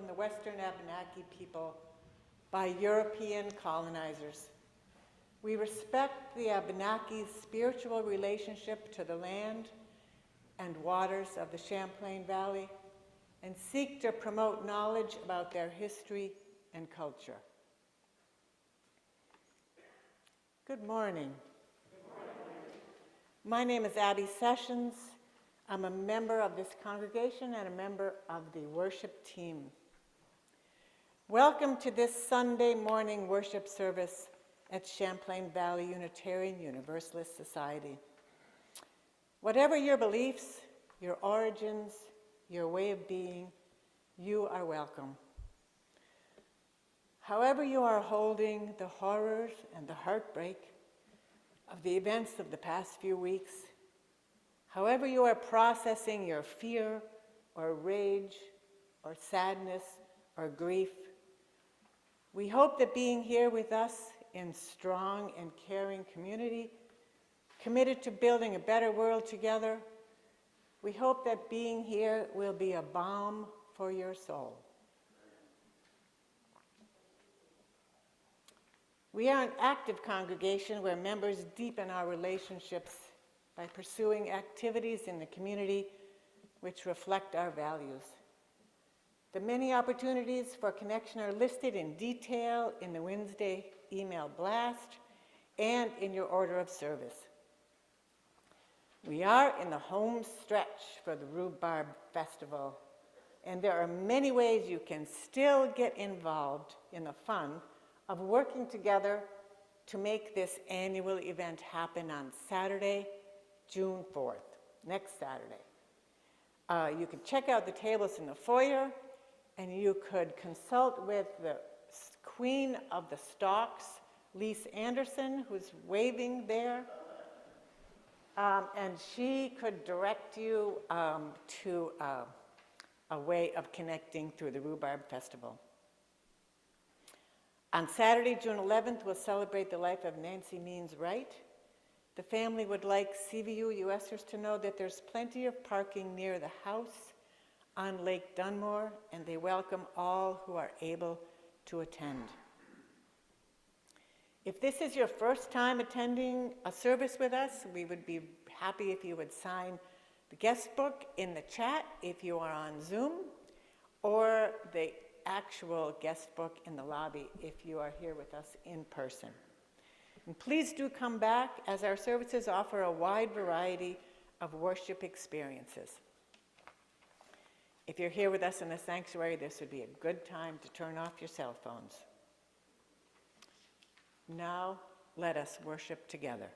from the Western Abenaki people by European colonizers. We respect the Abenaki's spiritual relationship to the land and waters of the Champlain Valley and seek to promote knowledge about their history and culture. Good morning. My name is Abby Sessions. I'm a member of this congregation and a member of the worship team. Welcome to this Sunday morning worship service at Champlain Valley Unitarian Universalist Society. Whatever your beliefs, your origins, your way of being, you are welcome. However you are holding the horrors and the heartbreak of the events of the past few weeks, however you are processing your fear or rage or sadness or grief, we hope that being here with us in strong and caring community, committed to building a better world together, we hope that being here will be a balm for your soul. We are an active congregation where members deepen our relationships by pursuing activities in the community which reflect our values. The many opportunities for connection are listed in detail in the Wednesday email blast and in your order of service. We are in the home stretch for the Rhubarb Festival, and there are many ways you can still get involved in the fun of working together to make this annual event happen on Saturday, June 4th, next Saturday. You can check out the tables in the foyer, and you could consult with the Queen of the Stalks, Lise Anderson, who's waving there, and she could direct you to a way of connecting through the Rhubarb Festival. On Saturday, June 11th, we'll celebrate the life of Nancy Means Wright. The family would like CVUUSers to know that there's plenty of parking near the house on Lake Dunmore, and they welcome all who are able to attend. If this is your first time attending a service with us, we would be happy if you would sign the guest book in the chat if you are on Zoom, or the actual guest book in the lobby if you are here with us in person. And please do come back, as our services offer a wide variety of worship experiences. If you're here with us in the sanctuary, this would be a good time to turn off your cell phones. Now, let us worship together.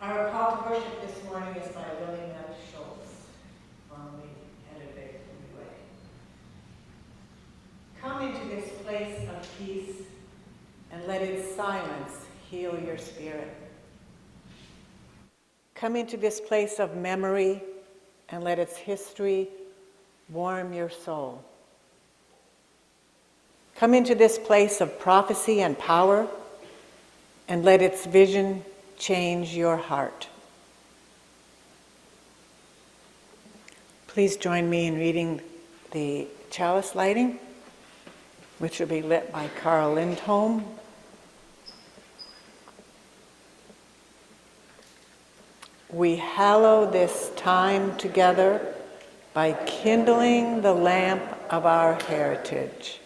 Our call to worship this morning is by William F. Schultz, formerly editor of UA. Come into this place of peace and let its silence heal your spirit. Come into this place of memory and let its history warm your soul. Come into this place of prophecy and power and let its vision change your heart. Please join me in reading the chalice lighting, which will be lit by Carl Lindholm. We hallow this time together by kindling the lamp of our heritage.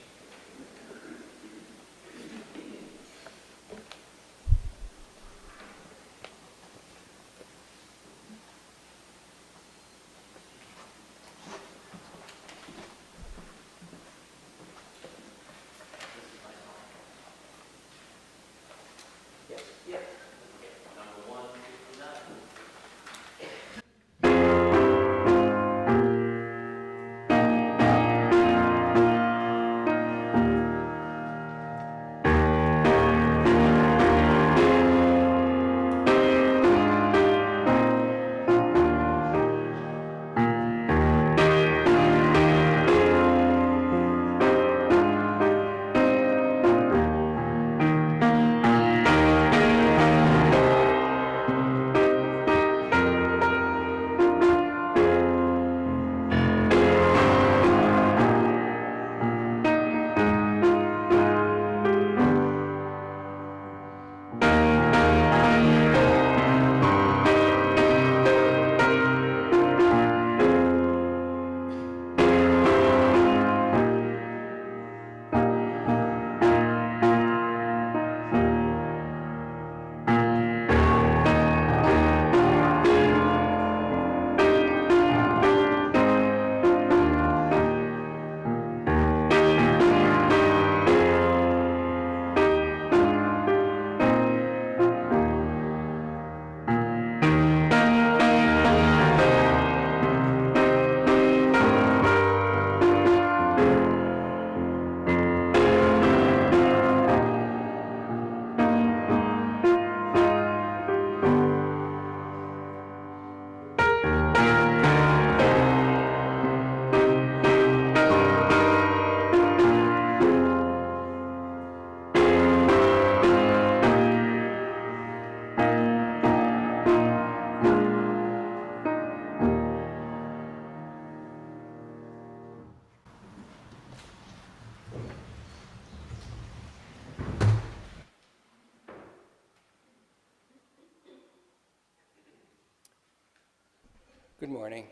Good morning.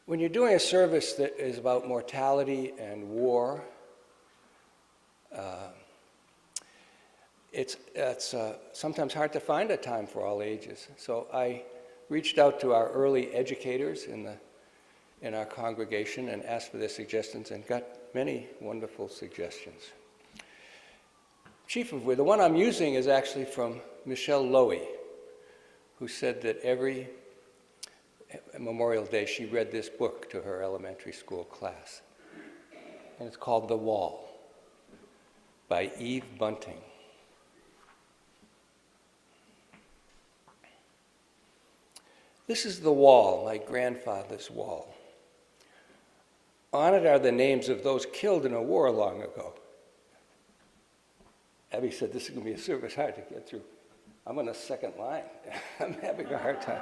When you're doing a service that is about mortality and war, it's sometimes hard to find a time for all ages. So I reached out to our early educators in our congregation and asked for their suggestions and got many wonderful suggestions. Chief of which, the one I'm using is actually from Michelle Lowy, who said that every Memorial Day she read this book to her elementary school class. And it's called The Wall by Eve Bunting. This is the wall, my grandfather's wall. On it are the names of those killed in a war long ago. Abby said, this is going to be a service hard to get through. I'm on the second line. I'm having a hard time.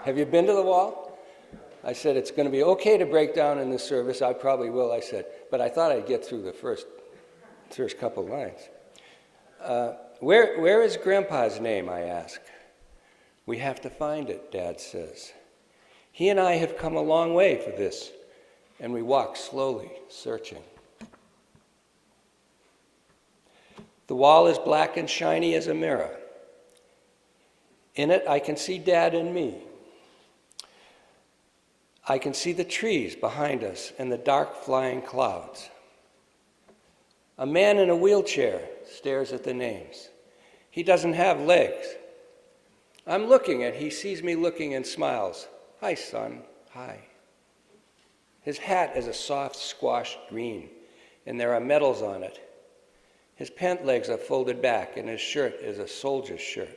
Have you been to the wall? I said, it's going to be okay to break down in this service. I probably will, I said. But I thought I'd get through the first couple lines. Where is Grandpa's name, I ask. We have to find it, Dad says. He and I have come a long way for this, and we walk slowly, searching. The wall is black and shiny as a mirror. In it, I can see Dad and me. I can see the trees behind us and the dark flying clouds. A man in a wheelchair stares at the names. He doesn't have legs. I'm looking, and he sees me looking and smiles. Hi, son. Hi. His hat is a soft squashed green, and there are medals on it. His pant legs are folded back, and his shirt is a soldier's shirt.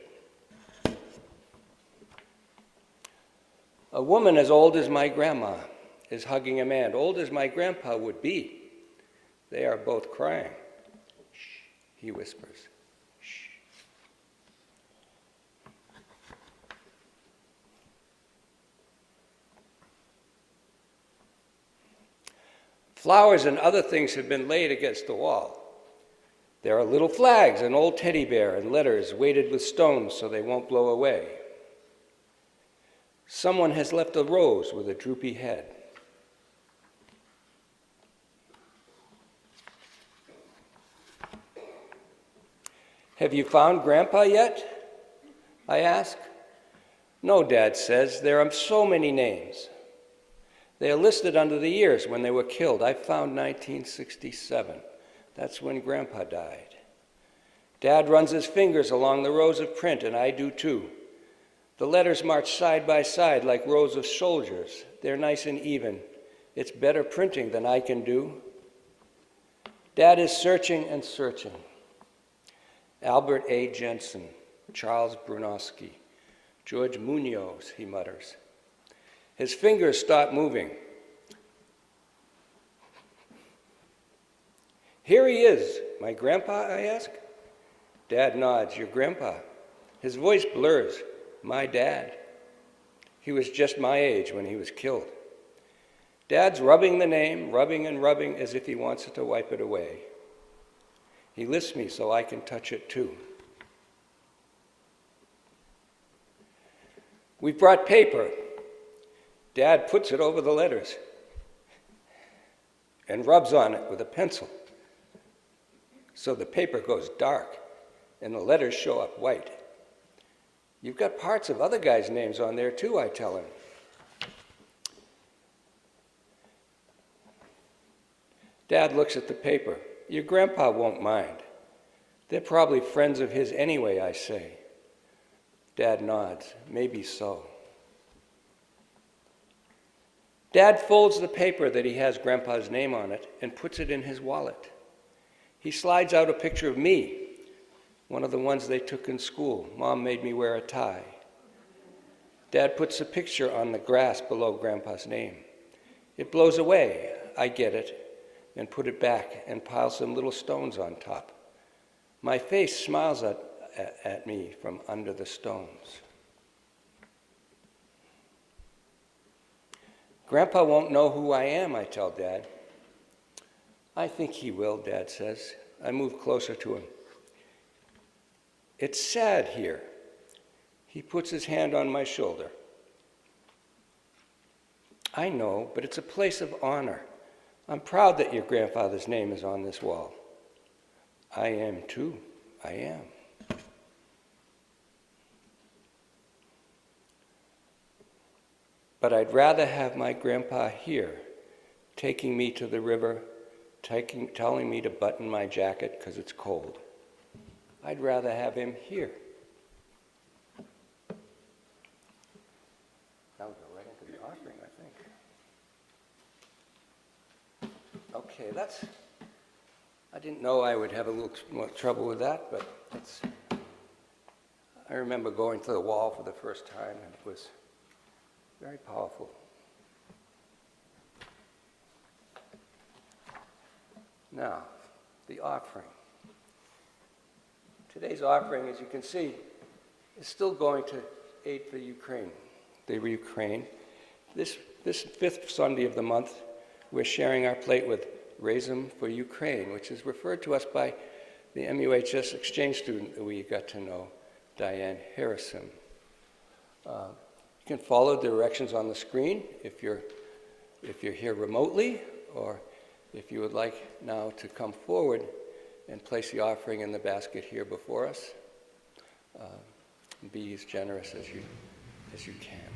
A woman as old as my grandma is hugging a man, old as my grandpa would be. They are both crying. Shh, he whispers. Shh. Flowers and other things have been laid against the wall. There are little flags, an old teddy bear, and letters weighted with stones so they won't blow away. Someone has left a rose with a droopy head. Have you found Grandpa yet? I ask. No, Dad says, there are so many names. They are listed under the years when they were killed. I found 1967. That's when Grandpa died. Dad runs his fingers along the rows of print, and I do too. The letters march side by side like rows of soldiers. They're nice and even. It's better printing than I can do. Dad is searching and searching. Albert A. Jensen, Charles Brunowski, George Munoz, he mutters. His fingers stop moving. Here he is. My grandpa, I ask. Dad nods. Your grandpa. His voice blurs. My dad. He was just my age when he was killed. Dad's rubbing the name, rubbing and rubbing as if he wants to wipe it away. He lifts me so I can touch it too. We've brought paper. Dad puts it over the letters and rubs on it with a pencil. So the paper goes dark and the letters show up white. You've got parts of other guys' names on there too, I tell him. Dad looks at the paper. Your grandpa won't mind. They're probably friends of his anyway, I say. Dad nods. Maybe so. Dad folds the paper that he has Grandpa's name on it and puts it in his wallet. He slides out a picture of me, one of the ones they took in school. Mom made me wear a tie. Dad puts the picture on the grass below Grandpa's name. It blows away. I get it and put it back and pile some little stones on top. My face smiles at me from under the stones. Grandpa won't know who I am, I tell Dad. I think he will, Dad says. I move closer to him. It's sad here. He puts his hand on my shoulder. I know, but it's a place of honor. I'm proud that your grandfather's name is on this wall. I am too. I am. But I'd rather have my grandpa here, taking me to the river, telling me to button my jacket because it's cold. I'd rather have him here. That would go right into the offering, I think. Okay, I didn't know I would have a little more trouble with that, but I remember going to the wall for the first time, and it was very powerful. Now, the offering. Today's offering, as you can see, is still going to aid for Ukraine. This fifth Sunday of the month, we're sharing our plate with Raise 'em for Ukraine, which is referred to us by the MUHS exchange student that we got to know, Diane Harrison. You can follow the directions on the screen if you're here remotely, or if you would like now to come forward and place the offering in the basket here before us. Be as generous as you can.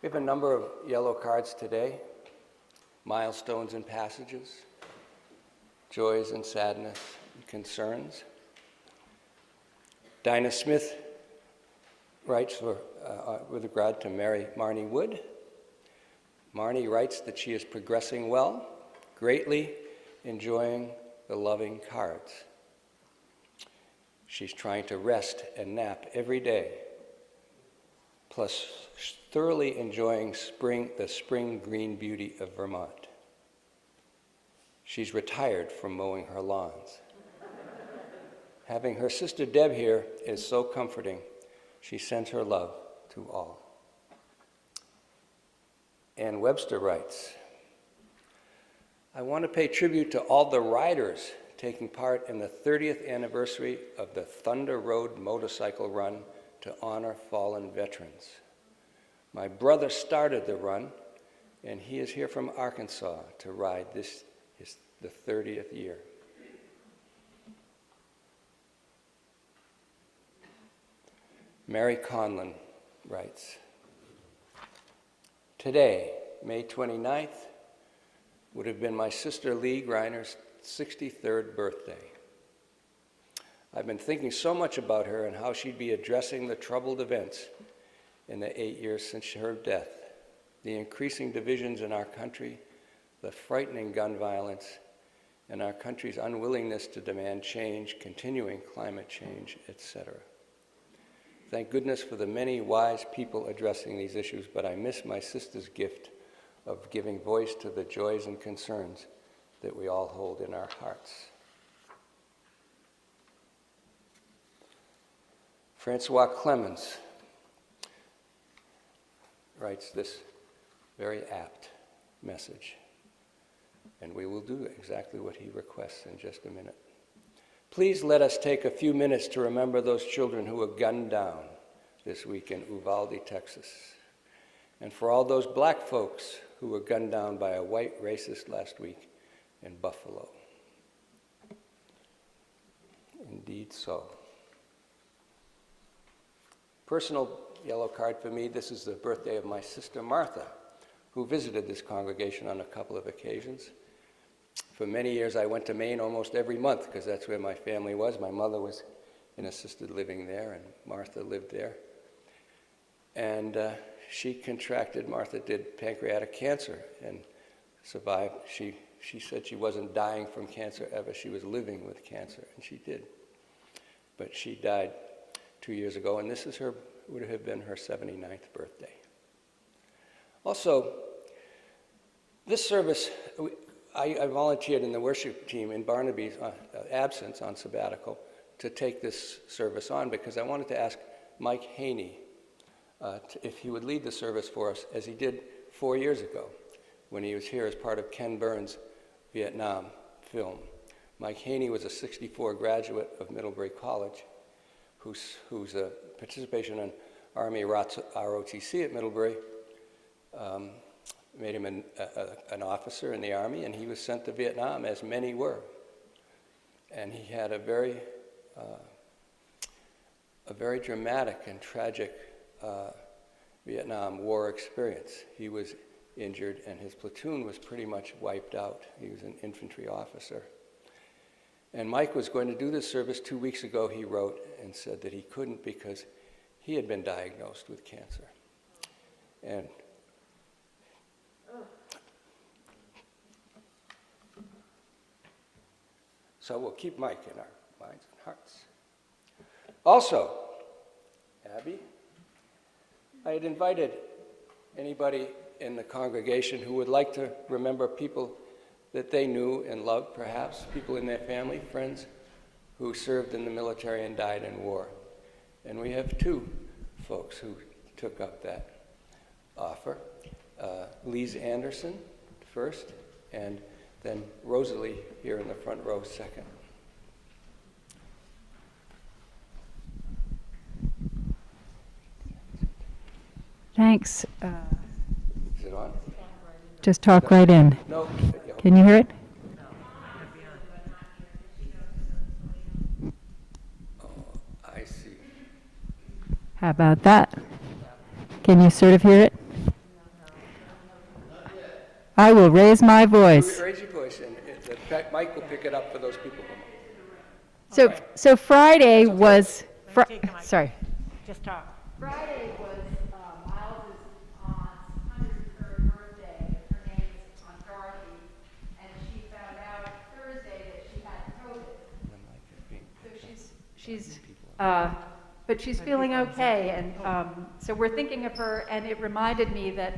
We have a number of yellow cards today. Milestones and passages, joys and sadness and concerns. Dinah Smith writes with regard to Marnie Wood. Marnie writes that she is progressing well, greatly enjoying the loving cards. She's trying to rest and nap every day, plus thoroughly enjoying the spring green beauty of Vermont. She's retired from mowing her lawns. Having her sister Deb here is so comforting. She sends her love to all. Ann Webster writes, I want to pay tribute to all the riders taking part in the 30th anniversary of the Thunder Road motorcycle run to honor fallen veterans. My brother started the run, and he is here from Arkansas to ride this, the 30th year. Mary Conlon writes, today, May 29th, would have been my sister Lee Griner's 63rd birthday. I've been thinking so much about her and how she'd be addressing the troubled events in the 8 years since her death, the increasing divisions in our country, the frightening gun violence, and our country's unwillingness to demand change, continuing climate change, etc. Thank goodness for the many wise people addressing these issues, but I miss my sister's gift of giving voice to the joys and concerns that we all hold in our hearts. Francois Clemens writes this very apt message, and we will do exactly what he requests in just a minute. Please let us take a few minutes to remember those children who were gunned down this week in Uvalde, Texas, and for all those black folks who were gunned down by a white racist last week in Buffalo. Indeed so. Personal yellow card for me, this is the birthday of my sister Martha, who visited this congregation on a couple of occasions. For many years I went to Maine almost every month because that's where my family was. My mother was in assisted living there and Martha lived there. And Martha did pancreatic cancer and survived. She said she wasn't dying from cancer ever, she was living with cancer, and she did. But she died 2 years ago, and this would have been her 79th birthday. Also, this service, I volunteered in the worship team in Barnaby's absence on sabbatical to take this service on because I wanted to ask Mike Haney if he would lead the service for us as he did 4 years ago when he was here as part of Ken Burns' Vietnam film. Mike Haney was a '64 graduate of Middlebury College whose participation in Army ROTC at Middlebury made him an officer in the Army, and he was sent to Vietnam, as many were. And he had a very dramatic and tragic Vietnam War experience. He was injured, and his platoon was pretty much wiped out. He was an infantry officer. And Mike was going to do this service 2 weeks ago, he wrote, and said that he couldn't because he had been diagnosed with cancer. And so we'll keep Mike in our minds and hearts. Also, Abby, I had invited anybody in the congregation who would like to remember people that they knew and loved, perhaps, people in their family, friends, who served in the military and died in war. And we have two folks who took up that offer. Lise Anderson first, and then Rosalie here in the front row second. Thanks. Is it on? Just talk right in. No. Can you hear it? Oh, I see. How about that? Can you sort of hear it? I will raise my voice. Raise your voice, and Mike will pick it up for those people. So Friday was, Let me take the mic. sorry. Just talk. Friday was Miles's aunt's 103rd birthday. Her name is Aunt Dorothy, and she found out Thursday that she had COVID. But she's feeling okay, and so we're thinking of her, and it reminded me that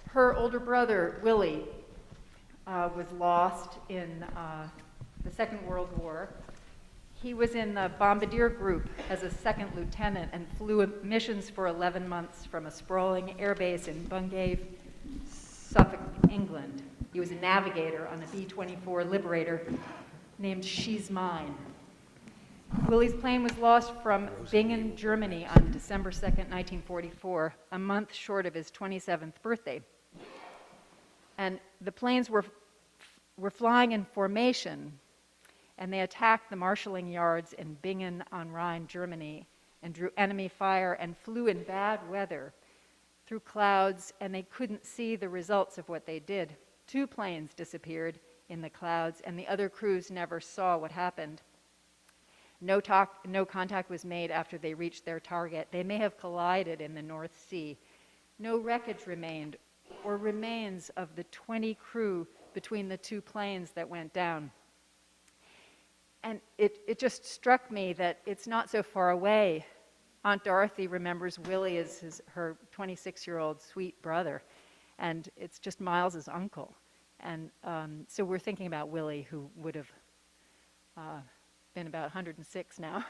her older brother, Willie, was lost in the Second World War. He was in the bombardier group as a second lieutenant and flew missions for 11 months from a sprawling airbase in Bungay, Suffolk, England. He was a navigator on a B-24 Liberator named She's Mine. Willie's plane was lost from Bingen, Germany on December 2nd, 1944, a month short of his 27th birthday. And the planes were flying in formation, and they attacked the marshalling yards in Bingen on Rhine, Germany, and drew enemy fire and flew in bad weather through clouds, and they couldn't see the results of what they did. 2 planes disappeared in the clouds, and the other crews never saw what happened. No contact was made after they reached their target. They may have collided in the North Sea. No wreckage remained or remains of the 20 crew between the 2 planes that went down. And it just struck me that it's not so far away. Aunt Dorothy remembers Willie as her 26-year-old sweet brother, and it's just Miles's uncle. And so we're thinking about Willie, who would have been about 106 now.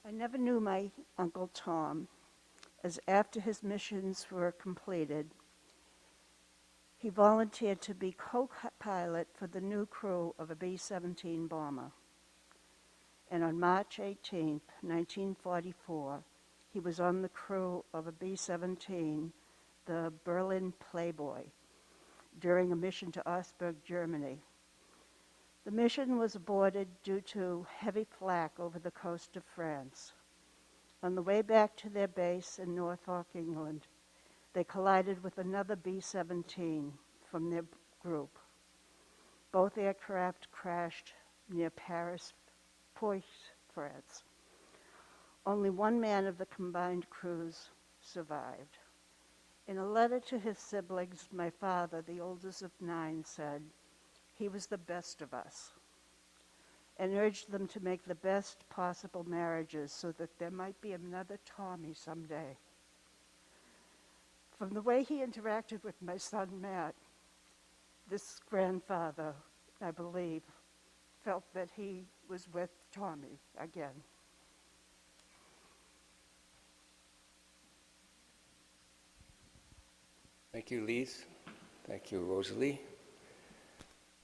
I never knew my Uncle Tom, as after his missions were completed, he volunteered to be co-pilot for the new crew of a B-17 bomber. And on March 18, 1944, he was on the crew of a B-17, the Berlin Playboy, during a mission to Augsburg, Germany. The mission was aborted due to heavy flak over the coast of France. On the way back to their base in Norfolk, England, they collided with another B-17 from their group. Both aircraft crashed near Paris, France. Only one man of the combined crews survived. In a letter to his siblings, my father, the oldest of 9, said, "He was the best of us," and urged them to make the best possible marriages so that there might be another Tommy someday. From the way he interacted with my son Matt, this grandfather, I believe, felt that he was with Tommy again. Thank you, Lise. Thank you, Rosalie.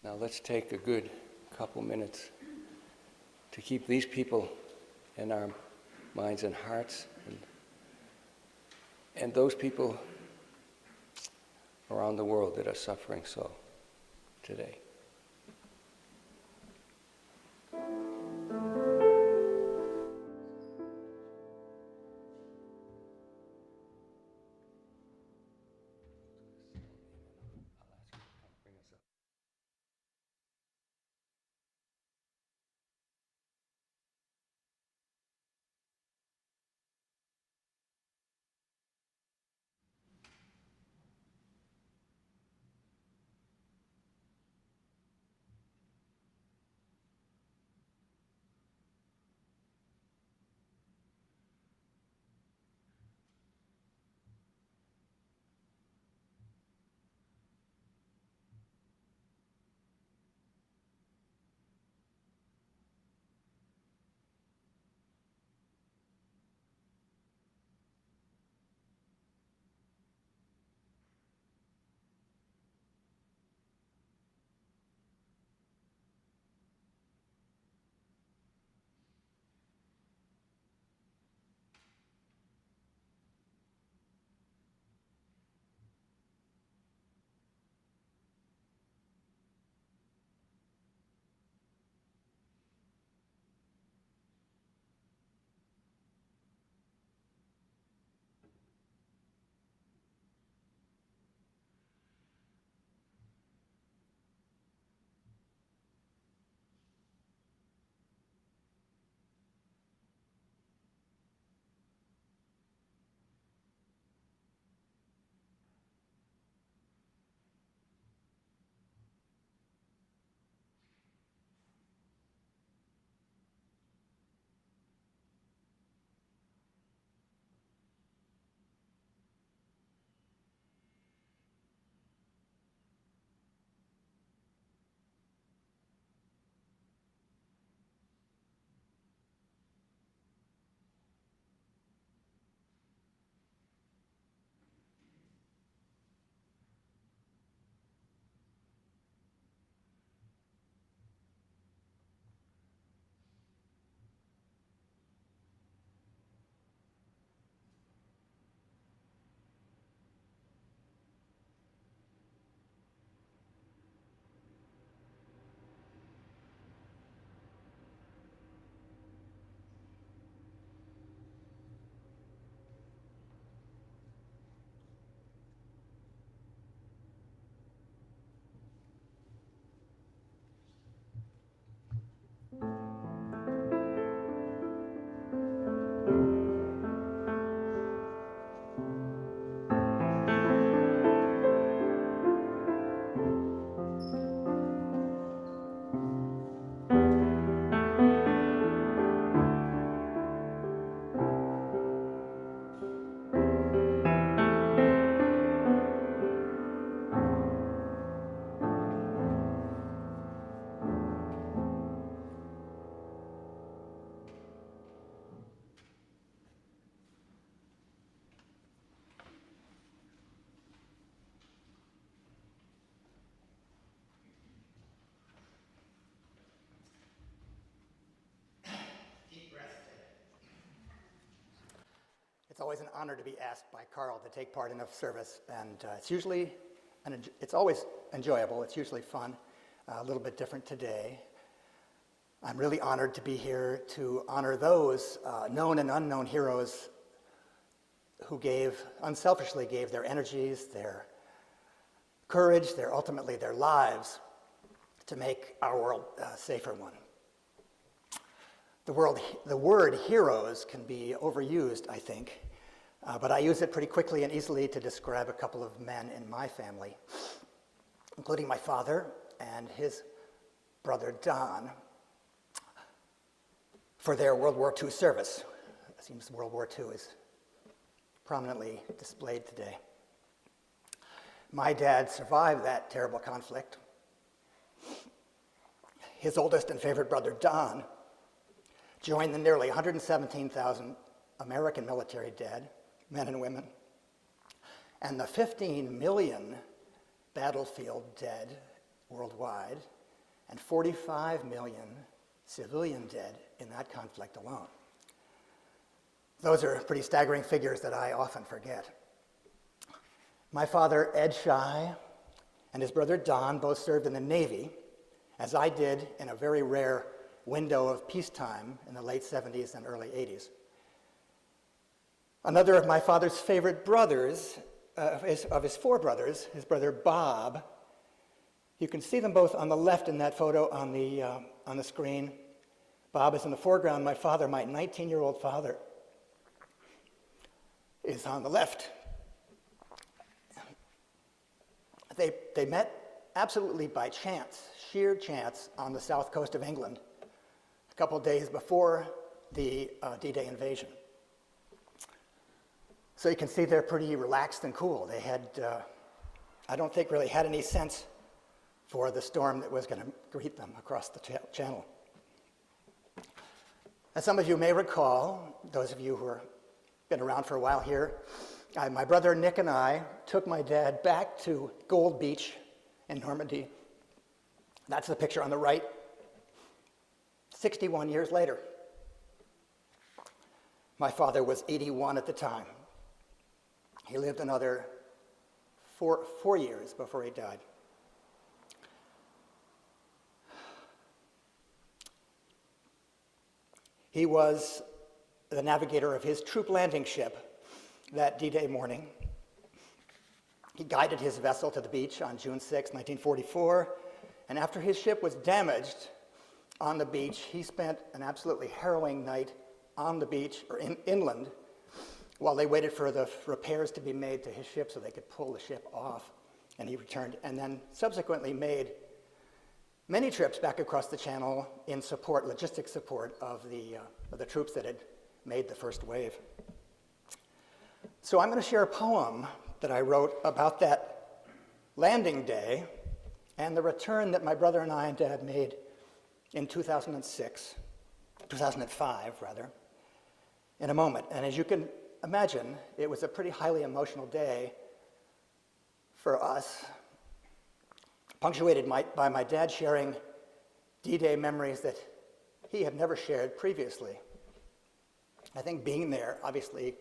Now let's take a good couple minutes to keep these people in our minds and hearts, and those people around the world that are suffering so today. always an honor to be asked by Carl to take part in a service, and it's always enjoyable. It's usually fun, a little bit different today. I'm really honored to be here to honor those known and unknown heroes who unselfishly gave their energies, their courage, ultimately their lives to make our world a safer one. The word heroes can be overused, I think, but I use it pretty quickly and easily to describe a couple of men in my family, including my father and his brother Don, for their World War II service. It seems World War II is prominently displayed today. My dad survived that terrible conflict. His oldest and favorite brother, Don, joined the nearly 117,000 American military dead, men and women, and the 15 million battlefield dead worldwide, and 45 million civilian dead in that conflict alone. Those are pretty staggering figures that I often forget. My father, Ed Shy, and his brother Don both served in the Navy, as I did in a very rare window of peacetime in the late 70s and early 80s. Another of my father's favorite brothers, of his four brothers, his brother Bob, you can see them both on the left in that photo on the screen. Bob is in the foreground. My father, my 19-year-old father, is on the left. They met absolutely by chance, sheer chance, on the south coast of England a couple of days before the D-Day invasion. So you can see they're pretty relaxed and cool. They had, I don't think, really had any sense for the storm that was going to greet them across the channel. As some of you may recall, those of you who have been around for a while here, my brother Nick and I took my dad back to Gold Beach in Normandy. That's the picture on the right, 61 years later. My father was 81 at the time. He lived another four years before he died. He was the navigator of his troop landing ship that D-Day morning. He guided his vessel to the beach on June 6, 1944, and after his ship was damaged on the beach, he spent an absolutely harrowing night on the beach, or inland, while they waited for the repairs to be made to his ship so they could pull the ship off. And he returned, and then subsequently made many trips back across the channel in support, logistic support of the troops that had made the first wave. So I'm going to share a poem that I wrote about that landing day and the return that my brother and I and Dad made in 2005 rather, in a moment. And as you can imagine, it was a pretty highly emotional day for us, punctuated by my dad sharing D-Day memories that he had never shared previously. I think being there obviously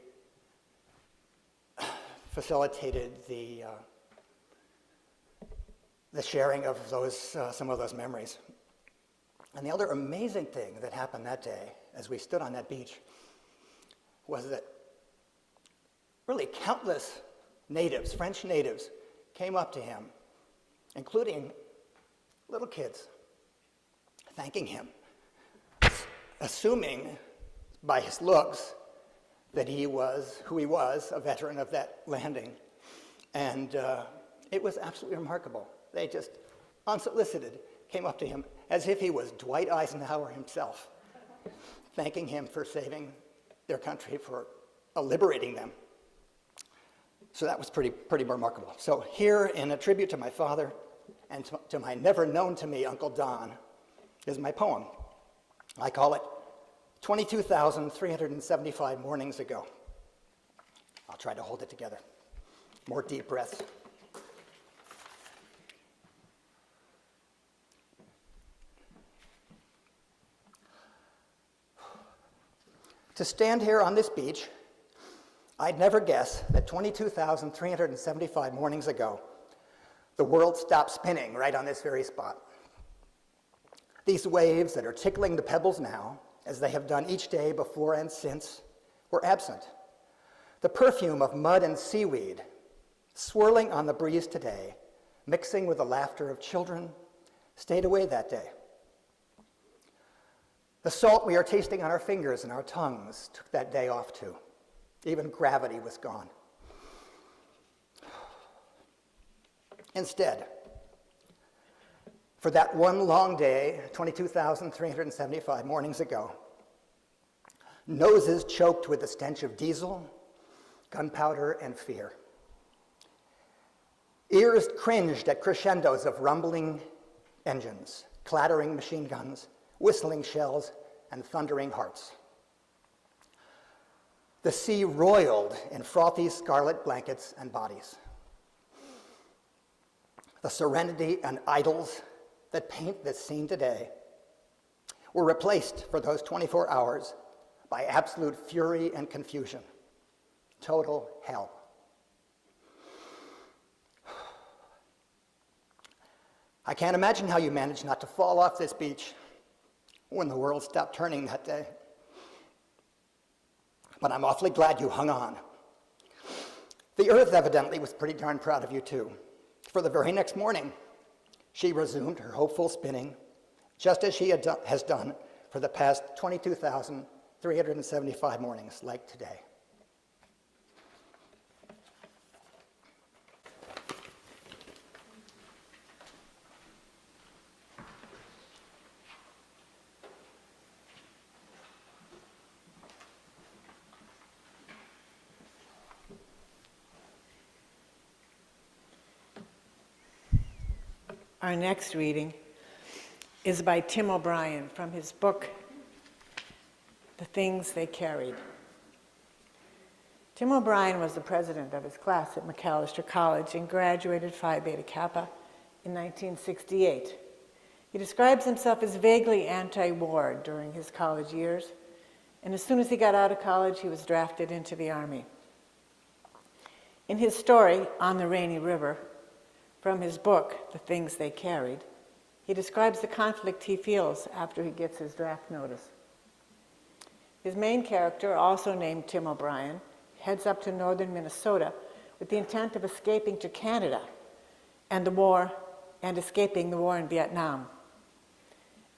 facilitated the sharing of some of those memories. And the other amazing thing that happened that day as we stood on that beach was that really countless natives, French natives, came up to him, including little kids, thanking him, assuming by his looks that he was who he was, a veteran of that landing. And it was absolutely remarkable. They just, unsolicited, came up to him as if he was Dwight Eisenhower himself, thanking him for saving their country, for liberating them. So that was pretty remarkable. So here, in a tribute to my father and to my never-known-to-me Uncle Don, is my poem. I call it 22,375 Mornings Ago. I'll try to hold it together. More deep breaths. To stand here on this beach, I'd never guess that 22,375 mornings ago, the world stopped spinning right on this very spot. These waves that are tickling the pebbles now, as they have done each day before and since, were absent. The perfume of mud and seaweed, swirling on the breeze today, mixing with the laughter of children, stayed away that day. The salt we are tasting on our fingers and our tongues took that day off too. Even gravity was gone. Instead, for that one long day, 22,375 mornings ago, noses choked with the stench of diesel, gunpowder, and fear. Ears cringed at crescendos of rumbling engines, clattering machine guns, whistling shells, and thundering hearts. The sea roiled in frothy scarlet blankets and bodies. The serenity and idols that paint this scene today were replaced for those 24 hours by absolute fury and confusion. Total hell. I can't imagine how you managed not to fall off this beach when the world stopped turning that day. But I'm awfully glad you hung on. The Earth evidently was pretty darn proud of you too. For the very next morning, she resumed her hopeful spinning, just as she has done for the past 22,375 mornings like today. Our next reading is by Tim O'Brien from his book, The Things They Carried. Tim O'Brien was the president of his class at Macalester College and graduated Phi Beta Kappa in 1968. He describes himself as vaguely anti-war during his college years, and as soon as he got out of college, he was drafted into the Army. In his story, On the Rainy River, from his book, The Things They Carried, he describes the conflict he feels after he gets his draft notice. His main character, also named Tim O'Brien, heads up to northern Minnesota with the intent of escaping to Canada and escaping the war in Vietnam.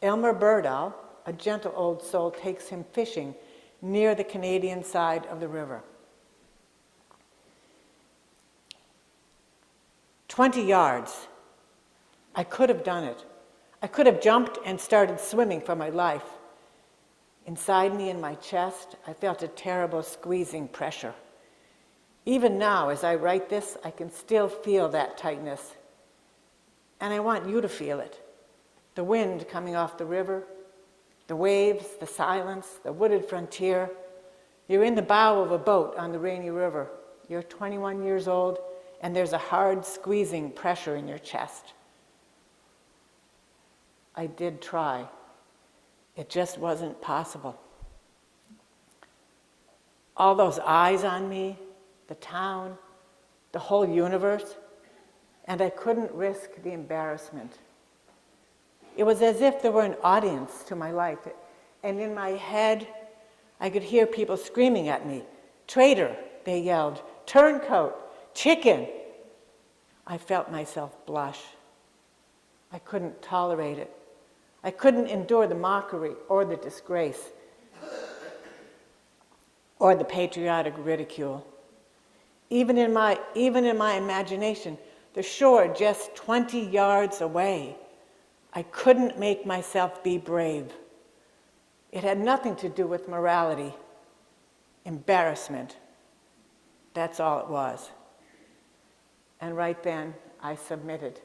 Elmer Burdahl, a gentle old soul, takes him fishing near the Canadian side of the river. 20 yards. I could have done it. I could have jumped and started swimming for my life. Inside me, in my chest, I felt a terrible squeezing pressure. Even now, as I write this, I can still feel that tightness. And I want you to feel it. The wind coming off the river, the waves, the silence, the wooded frontier. You're in the bow of a boat on the rainy river. You're 21 years old, and there's a hard squeezing pressure in your chest. I did try. It just wasn't possible. All those eyes on me, the town, the whole universe, and I couldn't risk the embarrassment. It was as if there were an audience to my life, and in my head, I could hear people screaming at me. Traitor, they yelled. Turncoat. Chicken. I felt myself blush. I couldn't tolerate it. I couldn't endure the mockery or the disgrace or the patriotic ridicule. Even in my imagination, the shore just 20 yards away, I couldn't make myself be brave. It had nothing to do with morality, embarrassment. That's all it was. And right then, I submitted.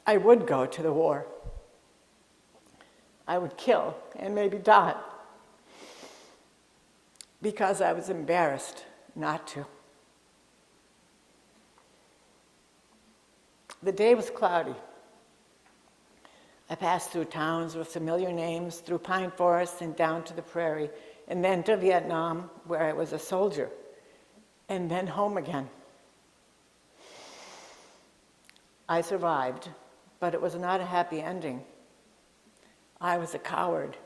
I would go to the war. I would kill and maybe die because I was embarrassed not to. The day was cloudy. I passed through towns with familiar names, through pine forests and down to the prairie, and then to Vietnam, where I was a soldier, and then home again. I survived, but it was not a happy ending. I was a coward.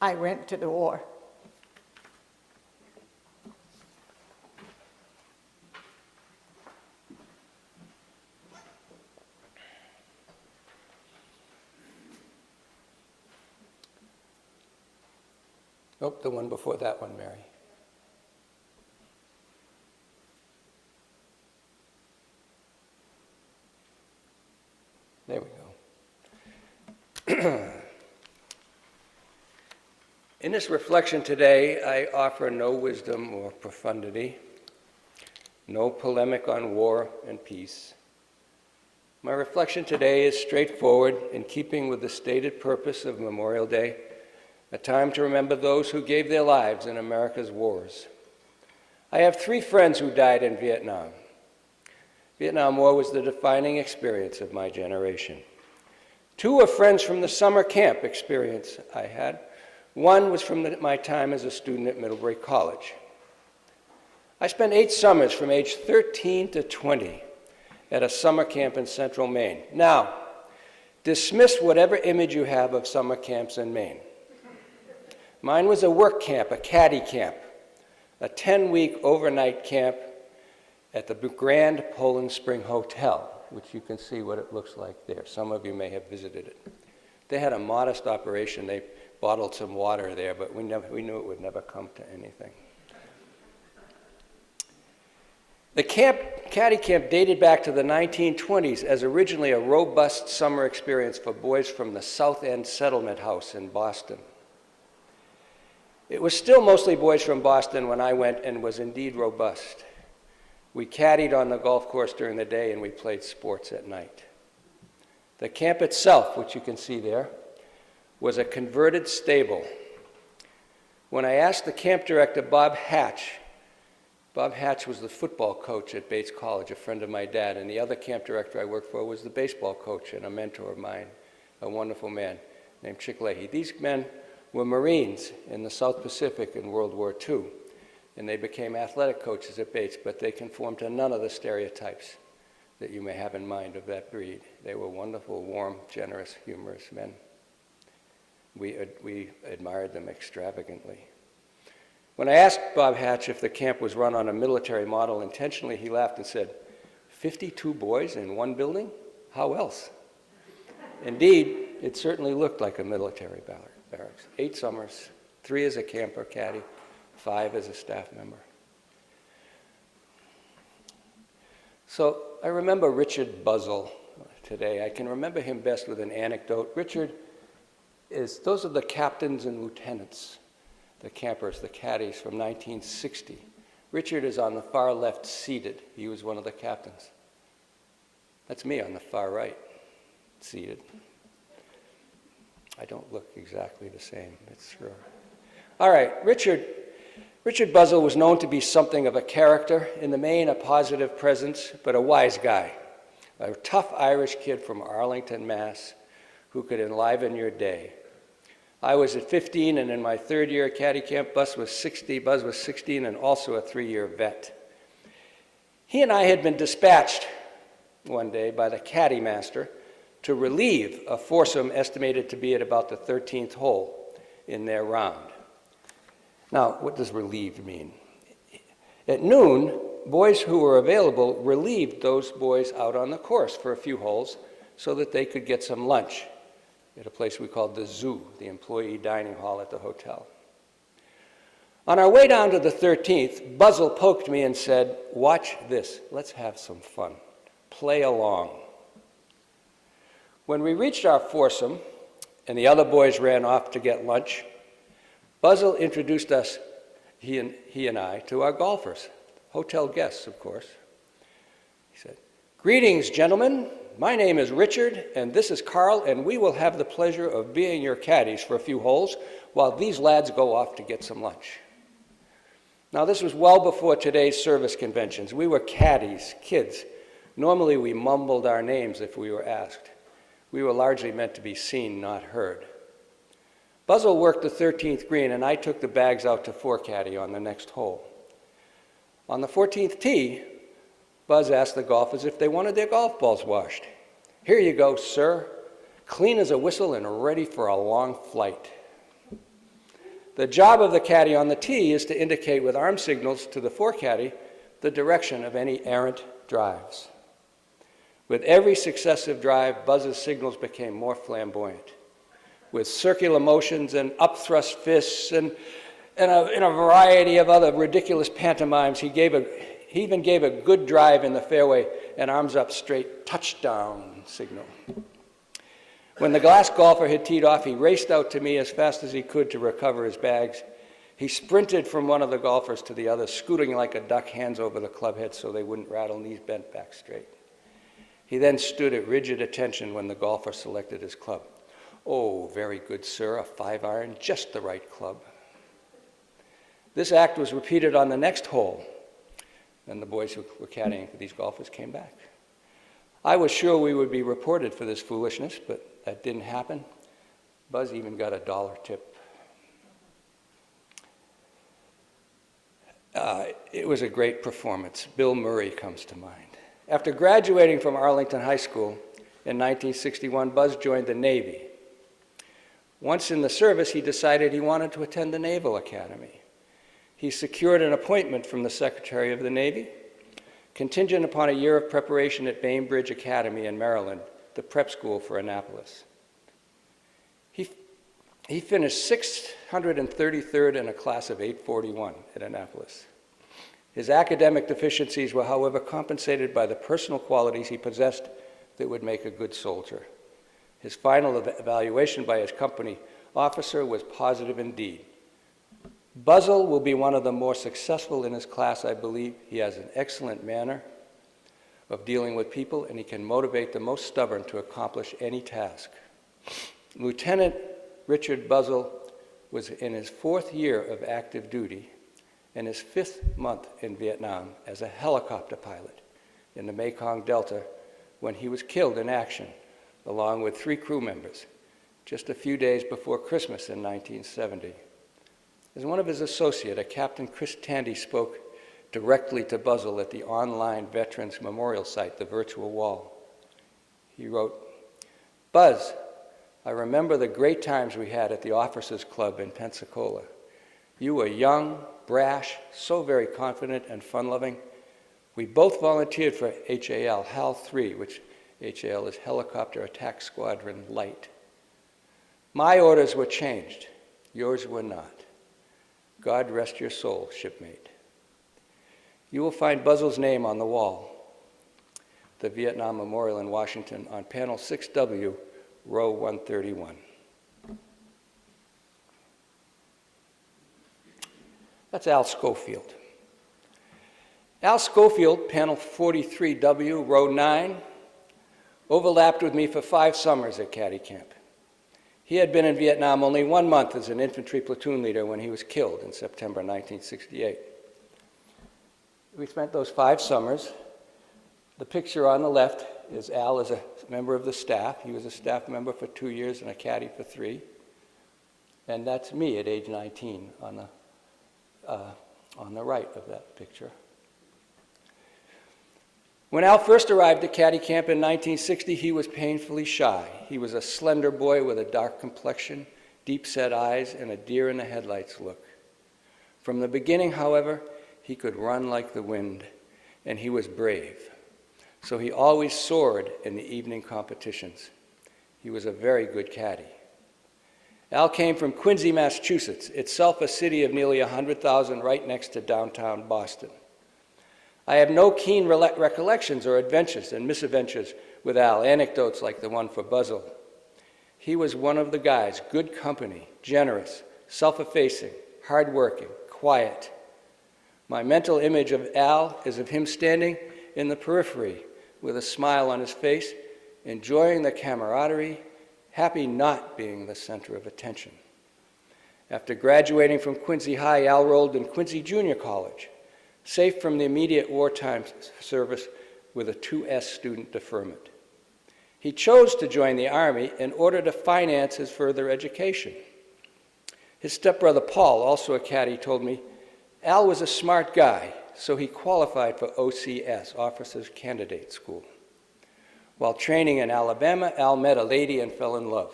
I went to the war. Nope, the one before that one, Mary. There we go. In this reflection today, I offer no wisdom or profundity, no polemic on war and peace. My reflection today is straightforward, in keeping with the stated purpose of Memorial Day, a time to remember those who gave their lives in America's wars. I have 3 friends who died in Vietnam. Vietnam War was the defining experience of my generation. 2 are friends from the summer camp experience I had. One was from my time as a student at Middlebury College. I spent 8 summers from age 13 to 20 at a summer camp in central Maine. Now, dismiss whatever image you have of summer camps in Maine. Mine was a work camp, a caddy camp, a 10-week overnight camp at the Grand Poland Spring Hotel, which you can see what it looks like there. Some of you may have visited it. They had a modest operation. They bottled some water there, but we knew it would never come to anything. The caddy camp dated back to the 1920s as originally a robust summer experience for boys from the South End Settlement House in Boston. It was still mostly boys from Boston when I went, and was indeed robust. We caddied on the golf course during the day, and we played sports at night. The camp itself, which you can see there, was a converted stable. When I asked the camp director, Bob Hatch was the football coach at Bates College, a friend of my dad, and the other camp director I worked for was the baseball coach and a mentor of mine, a wonderful man named Chick Leahy. These men were Marines in the South Pacific in World War II, and they became athletic coaches at Bates, but they conformed to none of the stereotypes that you may have in mind of that breed. They were wonderful, warm, generous, humorous men. We admired them extravagantly. When I asked Bob Hatch if the camp was run on a military model, intentionally he laughed and said, 52 boys in one building? How else? Indeed, it certainly looked like a military barracks. 8 summers, 3 as a camper caddy, 5 as a staff member. So I remember Richard Buzzell today. I can remember him best with an anecdote. Richard those are the captains and lieutenants, the campers, the caddies from 1960. Richard is on the far left seated. He was one of the captains. That's me on the far right, seated. I don't look exactly the same, it's sure. All right, Richard Buzzell was known to be something of a character, in the main a positive presence, but a wise guy. A tough Irish kid from Arlington, Mass., who could enliven your day. I was at 15, and in my 3rd year at caddy camp, Buzz was 16 and also a 3-year vet. He and I had been dispatched one day by the caddy master to relieve a foursome estimated to be at about the 13th hole in their round. Now, what does relieved mean? At noon, boys who were available relieved those boys out on the course for a few holes so that they could get some lunch at a place we called the Zoo, the employee dining hall at the hotel. On our way down to the 13th, Buzzell poked me and said, "Watch this, let's have some fun. Play along." When we reached our foursome and the other boys ran off to get lunch, Buzzell introduced us, he and I, to our golfers, hotel guests, of course. He said, "Greetings, gentlemen. My name is Richard, and this is Carl, and we will have the pleasure of being your caddies for a few holes while these lads go off to get some lunch." Now, this was well before today's service conventions. We were caddies, kids. Normally, we mumbled our names if we were asked. We were largely meant to be seen, not heard. Buzzell worked the 13th green, and I took the bags out to 4 caddy on the next hole. On the 14th tee, Buzz asked the golfers if they wanted their golf balls washed. "Here you go, sir. Clean as a whistle and ready for a long flight." The job of the caddy on the tee is to indicate with arm signals to the 4 caddy the direction of any errant drives. With every successive drive, Buzz's signals became more flamboyant. With circular motions and upthrust fists and in a variety of other ridiculous pantomimes, he even gave a good drive in the fairway and arms up straight touchdown signal. When the glass golfer had teed off, he raced out to me as fast as he could to recover his bags. He sprinted from one of the golfers to the other, scooting like a duck, hands over the club head so they wouldn't rattle, knees bent back straight. He then stood at rigid attention when the golfer selected his club. "Oh, very good, sir, a 5-iron, just the right club." This act was repeated on the next hole, and the boys who were caddying for these golfers came back. I was sure we would be reported for this foolishness, but that didn't happen. Buzz even got a $1 tip. It was a great performance. Bill Murray comes to mind. After graduating from Arlington High School in 1961, Buzz joined the Navy. Once in the service, he decided he wanted to attend the Naval Academy. He secured an appointment from the Secretary of the Navy, contingent upon a year of preparation at Bainbridge Academy in Maryland, the prep school for Annapolis. He finished 633rd in a class of 841 at Annapolis. His academic deficiencies were, however, compensated by the personal qualities he possessed that would make a good soldier. His final evaluation by his company officer was positive indeed. Buzzell will be one of the more successful in his class, I believe. He has an excellent manner of dealing with people, and he can motivate the most stubborn to accomplish any task. Lieutenant Richard Buzzell was in his 4th year of active duty and his 5th month in Vietnam as a helicopter pilot in the Mekong Delta when he was killed in action, along with 3 crew members, just a few days before Christmas in 1970. As one of his associates, a Captain Chris Tandy spoke directly to Buzzell at the online Veterans Memorial Site, the virtual wall. He wrote, "Buzz, I remember the great times we had at the Officers Club in Pensacola. You were young, brash, so very confident and fun-loving. We both volunteered for HAL, HAL 3, which HAL is Helicopter Attack Squadron Light. My orders were changed. Yours were not. God rest your soul, shipmate." You will find Buzzell's name on the wall, the Vietnam Memorial in Washington, on panel 6W, row 131. That's Al Schofield. Al Schofield, panel 43W, row 9, overlapped with me for 5 summers at caddy camp. He had been in Vietnam only 1 month as an infantry platoon leader when he was killed in September 1968. We spent those 5 summers. The picture on the left is Al as a member of the staff. He was a staff member for 2 years and a caddy for 3. And that's me at age 19 on the right of that picture. When Al first arrived at caddy camp in 1960, he was painfully shy. He was a slender boy with a dark complexion, deep-set eyes, and a deer-in-the-headlights look. From the beginning, however, he could run like the wind, and he was brave. So he always soared in the evening competitions. He was a very good caddy. Al came from Quincy, Massachusetts, itself a city of nearly 100,000 right next to downtown Boston. I have no keen recollections or adventures and misadventures with Al, anecdotes like the one for Buzzell. He was one of the guys, good company, generous, self-effacing, hardworking, quiet. My mental image of Al is of him standing in the periphery with a smile on his face, enjoying the camaraderie, happy not being the center of attention. After graduating from Quincy High, Al enrolled in Quincy Junior College, safe from the immediate wartime service with a 2S student deferment. He chose to join the Army in order to finance his further education. His stepbrother Paul, also a caddy, told me, Al was a smart guy, so he qualified for OCS, Officers Candidate School. While training in Alabama, Al met a lady and fell in love.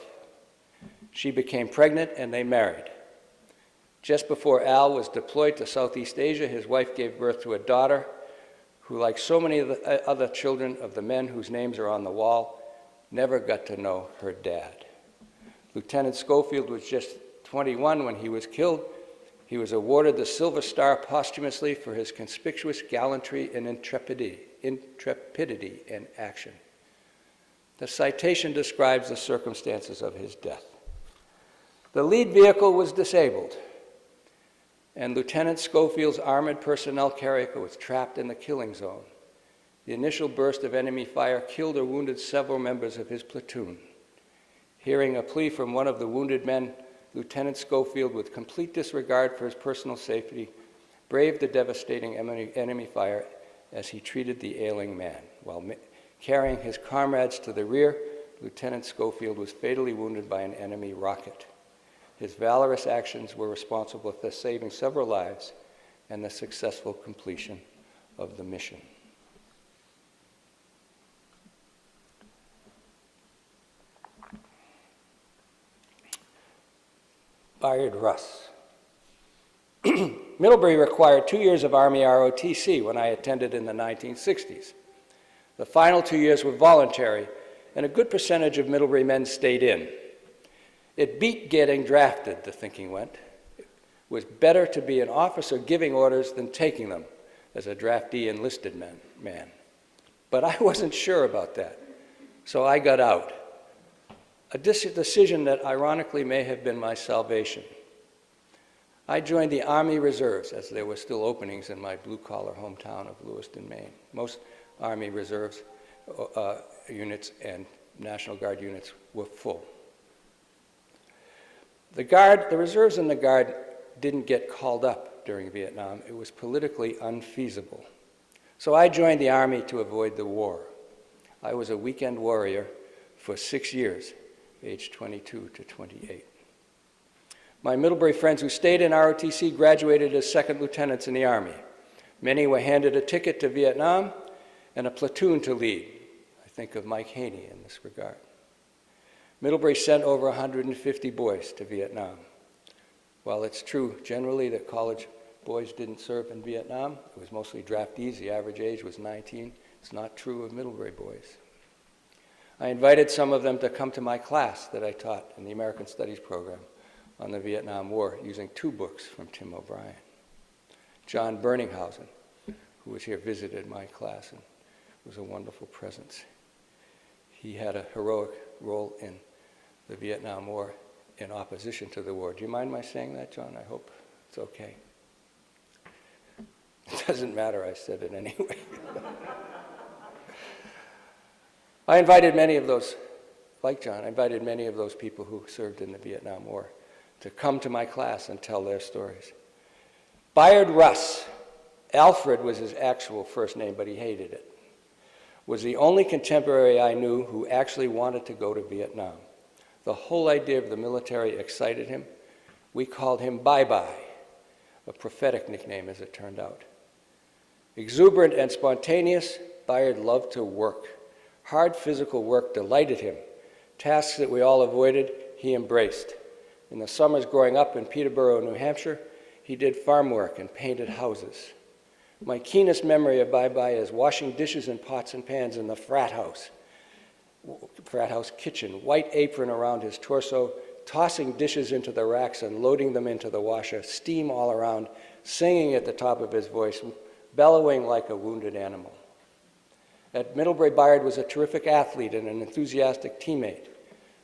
She became pregnant and they married. Just before Al was deployed to Southeast Asia, his wife gave birth to a daughter who, like so many of the other children of the men whose names are on the wall, never got to know her dad. Lieutenant Schofield was just 21 when he was killed. He was awarded the Silver Star posthumously for his conspicuous gallantry and intrepidity in action. The citation describes the circumstances of his death. The lead vehicle was disabled, and Lieutenant Schofield's armored personnel carrier was trapped in the killing zone. The initial burst of enemy fire killed or wounded several members of his platoon. Hearing a plea from one of the wounded men, Lieutenant Schofield, with complete disregard for his personal safety, braved the devastating enemy fire as he treated the ailing man. While carrying his comrades to the rear, Lieutenant Schofield was fatally wounded by an enemy rocket. His valorous actions were responsible for saving several lives and the successful completion of the mission. Bayard Russ. Middlebury required 2 years of Army ROTC when I attended in the 1960s. The final 2 years were voluntary, and a good percentage of Middlebury men stayed in. It beat getting drafted, the thinking went. It was better to be an officer giving orders than taking them as a draftee enlisted man. But I wasn't sure about that, so I got out. A decision that ironically may have been my salvation. I joined the Army Reserves, as there were still openings in my blue-collar hometown of Lewiston, Maine. Most Army Reserves units and National Guard units were full. The reserves and the Guard didn't get called up during Vietnam. It was politically unfeasible. So I joined the Army to avoid the war. I was a weekend warrior for 6 years, age 22 to 28. My Middlebury friends who stayed in ROTC graduated as second lieutenants in the Army. Many were handed a ticket to Vietnam and a platoon to lead. I think of Mike Haney in this regard. Middlebury sent over 150 boys to Vietnam. While it's true generally that college boys didn't serve in Vietnam, it was mostly draftees, the average age was 19, it's not true of Middlebury boys. I invited some of them to come to my class that I taught in the American Studies program on the Vietnam War using 2 books from Tim O'Brien. John Berninghausen, who was here, visited my class and was a wonderful presence. He had a heroic role in the Vietnam War in opposition to the war. Do you mind my saying that, John? I hope it's okay. It doesn't matter, I said it anyway. I invited many of those, like John, I invited many of those people who served in the Vietnam War to come to my class and tell their stories. Bayard Russ, Alfred was his actual first name, but he hated it, was the only contemporary I knew who actually wanted to go to Vietnam. The whole idea of the military excited him. We called him Bye-Bye, a prophetic nickname as it turned out. Exuberant and spontaneous, Bayard loved to work. Hard physical work delighted him. Tasks that we all avoided, he embraced. In the summers growing up in Peterborough, New Hampshire, he did farm work and painted houses. My keenest memory of Bye-Bye is washing dishes in pots and pans in the frat house kitchen, white apron around his torso, tossing dishes into the racks and loading them into the washer, steam all around, singing at the top of his voice, bellowing like a wounded animal. At Middlebury, Bayard was a terrific athlete and an enthusiastic teammate.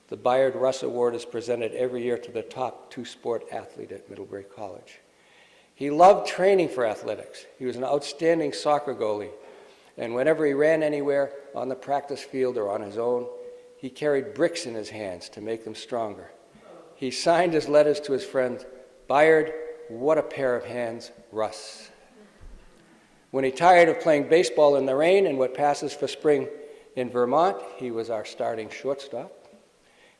The Bayard Russ Award is presented every year to the top 2-sport athlete at Middlebury College. He loved training for athletics. He was an outstanding soccer goalie, and whenever he ran anywhere, on the practice field or on his own, he carried bricks in his hands to make them stronger. He signed his letters to his friends, Bayard, what a pair of hands, Russ. When he tired of playing baseball in the rain and what passes for spring in Vermont, he was our starting shortstop.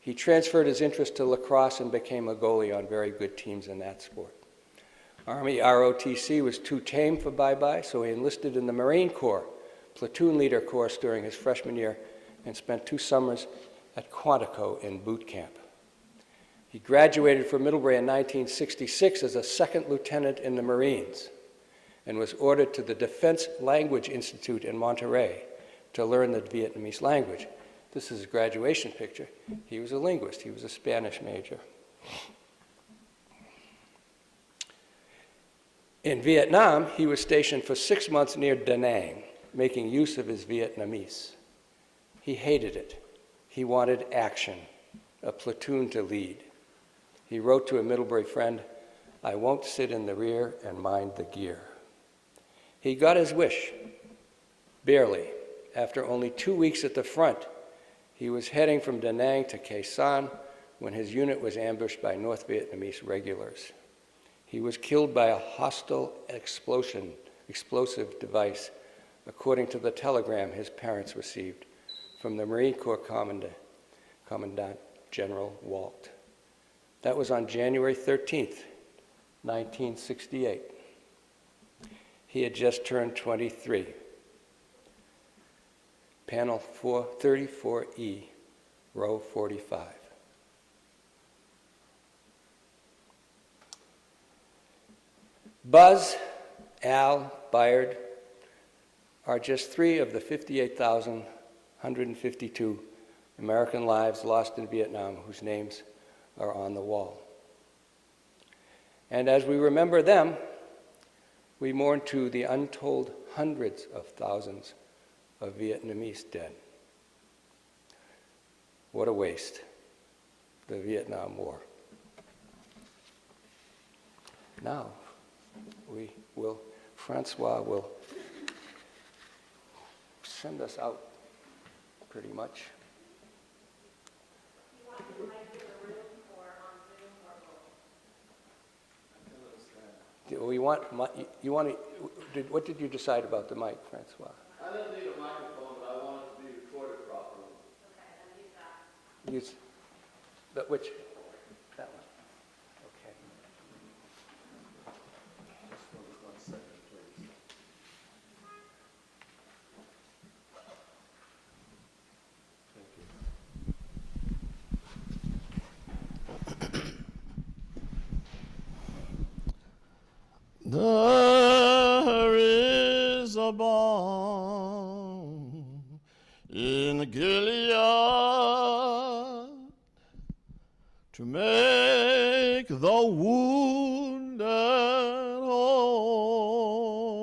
He transferred his interest to lacrosse and became a goalie on very good teams in that sport. Army ROTC was too tame for Bye-Bye, so he enlisted in the Marine Corps platoon leader course during his freshman year and spent 2 summers at Quantico in boot camp. He graduated from Middlebury in 1966 as a second lieutenant in the Marines and was ordered to the Defense Language Institute in Monterey to learn the Vietnamese language. This is a graduation picture. He was a linguist. He was a Spanish major. In Vietnam, he was stationed for 6 months near Da Nang, making use of his Vietnamese. He hated it. He wanted action, a platoon to lead. He wrote to a Middlebury friend, "I won't sit in the rear and mind the gear." He got his wish, barely. After only 2 weeks at the front, he was heading from Da Nang to Khe Sanh when his unit was ambushed by North Vietnamese regulars. He was killed by a hostile explosive device, according to the telegram his parents received from the Marine Corps Commandant General Walt. That was on January 13th, 1968. He had just turned 23. Panel 434E, row 45. Buzz, Al, Bayard are just 3 of the 58,152 American lives lost in Vietnam whose names are on the wall. And as we remember them, we mourn too the untold hundreds of thousands of Vietnamese dead. What a waste, the Vietnam War. Now, Francois will send us out pretty much. What did you decide about the mic, Francois? I don't need a microphone, but I want it to be recorded properly. Okay, then use that. Which? That one. Okay. Just for 1 second, please. Thank you. There is a balm in Gilead to make the wounded whole.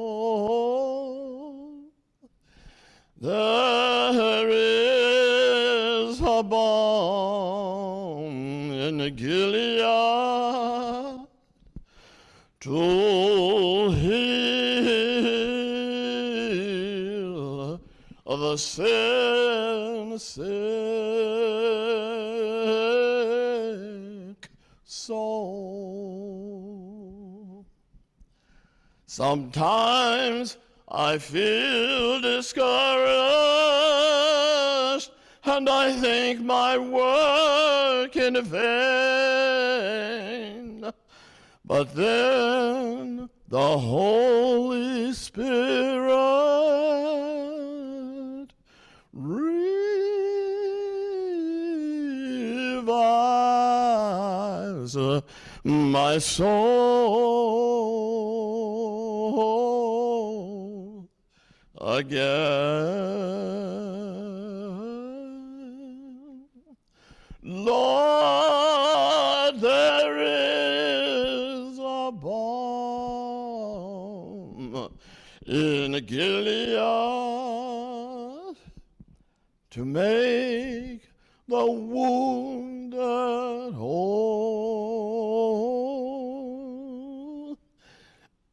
There is a balm in Gilead to heal the sin-sick soul. Sometimes I feel discouraged and I think my work in vain. But then the Holy Spirit revives my soul again. Lord, there is a balm in Gilead to make the wounded whole.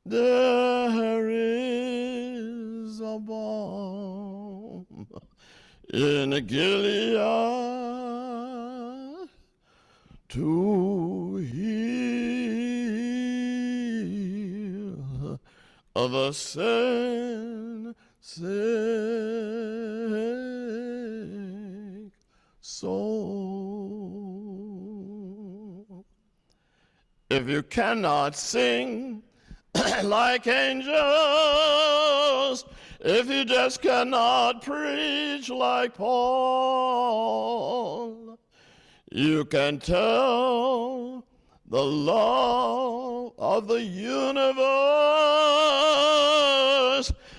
There is a balm in Gilead to heal the sin-sick soul. if you cannot sing like angels, if you just cannot preach like Paul, you can tell the law of the universe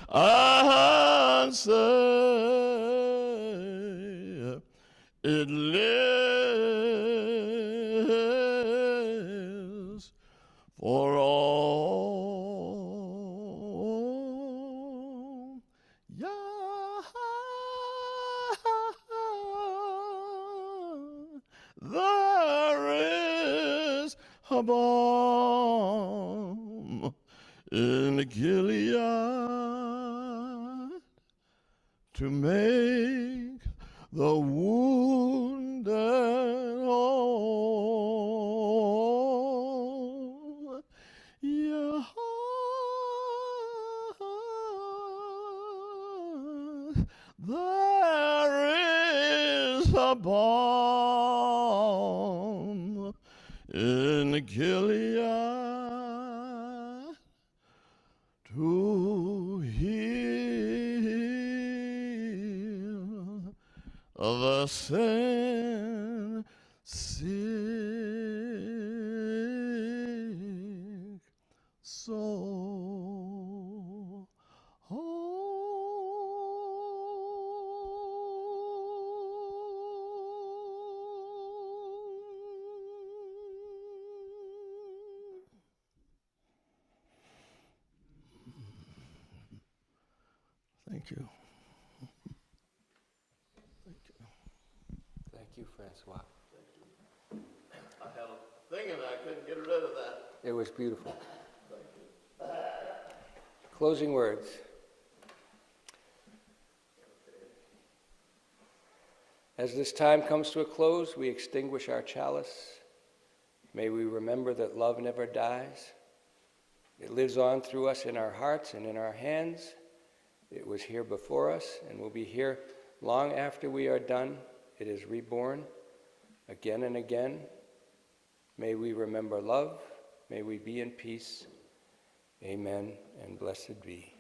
and say it lives for all. Yeah, there is a balm in Gilead to make the wounded whole. Yeah, there is a balm in Gilead to heal the sin sick soul. Thank you. Thank you, Francois. I had a thing and I couldn't get rid of that. It was beautiful. Closing words. As this time comes to a close, we extinguish our chalice. May we remember that love never dies. It lives on through us in our hearts and in our hands. It was here before us and will be here long after we are done. It is reborn again and again. May we remember love. May we be in peace. Amen and blessed be.